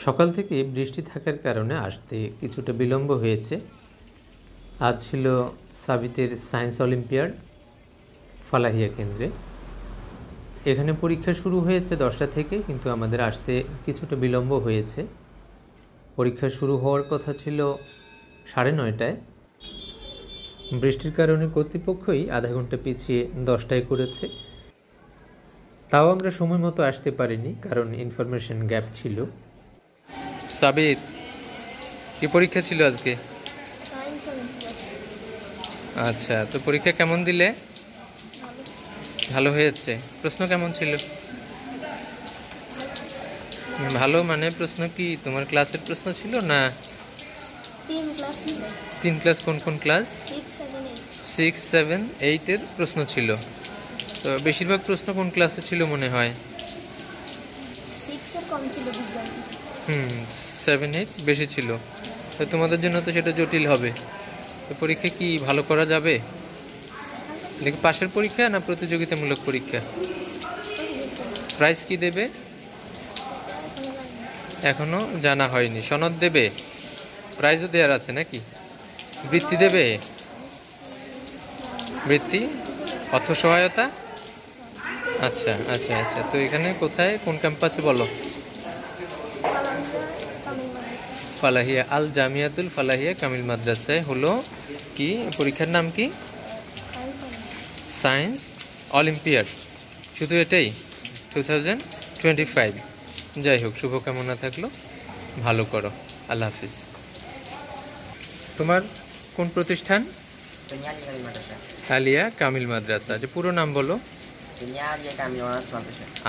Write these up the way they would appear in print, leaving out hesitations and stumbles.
সকাল থেকে বৃষ্টি থাকার কারণে আসতে কিছুটা বিলম্ব হয়েছে। আজ ছিল সাবিতের সায়েন্স অলিম্পিয়াড ফালাহিয়া কেন্দ্রে। এখানে পরীক্ষা শুরু হয়েছে 10টা থেকে, কিন্তু আমাদের আসতে কিছুটা বিলম্ব হয়েছে। পরীক্ষা শুরু হওয়ার কথা ছিল 9:30টায়। বৃষ্টির কারণে কর্তৃপক্ষই আধা ঘন্টা পিছিয়ে 10টায় করেছে। তাও আমরা সময় মতো আসতে পারিনি, কারণ ইনফরমেশন গ্যাপ ছিল। সাবিত, কি পরীক্ষা ছিল আজকে? আচ্ছা, তো পরীক্ষা কেমন দিলে? ভালো হয়েছে। প্রশ্ন কেমন ছিল? ভালো মানে প্রশ্ন কি তোমার ক্লাসের প্রশ্ন ছিল না? 3 ক্লাস। কোন কোন ক্লাস? 6, 7, 8 এর প্রশ্ন ছিল। তো বেশিরভাগ প্রশ্ন কোন ক্লাসে ছিল মনে হয়? 7, 8 বেশি ছিল। তো তোমাদের জন্য তো সেটা জটিল হবে। তো পরীক্ষা কি ভালো করা যাবে? দেখি পাশের পরীক্ষা না প্রতিযোগিতামূলক পরীক্ষা? প্রাইজ কি দেবে এখনো জানা হয়নি। সনদ দেবে? প্রাইজও দেওয়ার আছে নাকি? বৃত্তি দেবে? বৃত্তি, অর্থ সহায়তা? আচ্ছা আচ্ছা আচ্ছা। তো এখানে কোথায়, কোন ক্যাম্পাসে বলো? ফালাহিয়া, আল জামিয়াতুল ফালাহিয়া কামিল মাদ্রাসায় হলো। কি পরীক্ষার নাম কি? Science olympiad. শুধু এটাই? 2025। যাই হোক, শুভকামনা থাকলো, ভালো করো। আল্লাহ হাফিজ। তোমার কোন প্রতিষ্ঠান? আলিয়া কামিল মাদ্রাসা। যে পুরো নাম বলো।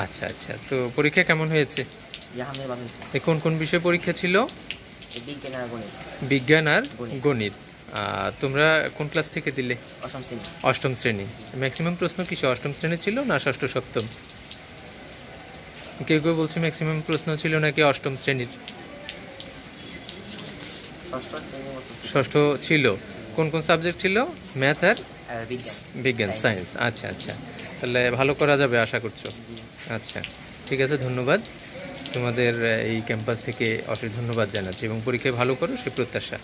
আচ্ছা আচ্ছা। তো পরীক্ষা কেমন হয়েছে? কোন কোন বিষয় পরীক্ষা ছিল? বিজ্ঞান আর গণিত। তোমরা কোন ক্লাস থেকে দিলে? অষ্টম শ্রেণী। ম্যাক্সিমাম প্রশ্ন কি অষ্টম শ্রেণী ছিল না ষষ্ঠ সপ্তম? কেউ কেউ বলছে ম্যাক্সিমাম প্রশ্ন ছিল নাকি অষ্টম শ্রেণীর। ষষ্ঠ ছিল। কোন কোন সাবজেক্ট ছিল? ম্যাথ আর বিজ্ঞান, সায়েন্স। আচ্ছা আচ্ছা, তাহলে ভালো করা যাবে আশা করছো? আচ্ছা, ঠিক আছে, ধন্যবাদ। তোমাদের এই ক্যাম্পাস থেকে অশেষ ধন্যবাদ জানাচ্ছি এবং পরীক্ষায় ভালো করো সে প্রত্যাশা।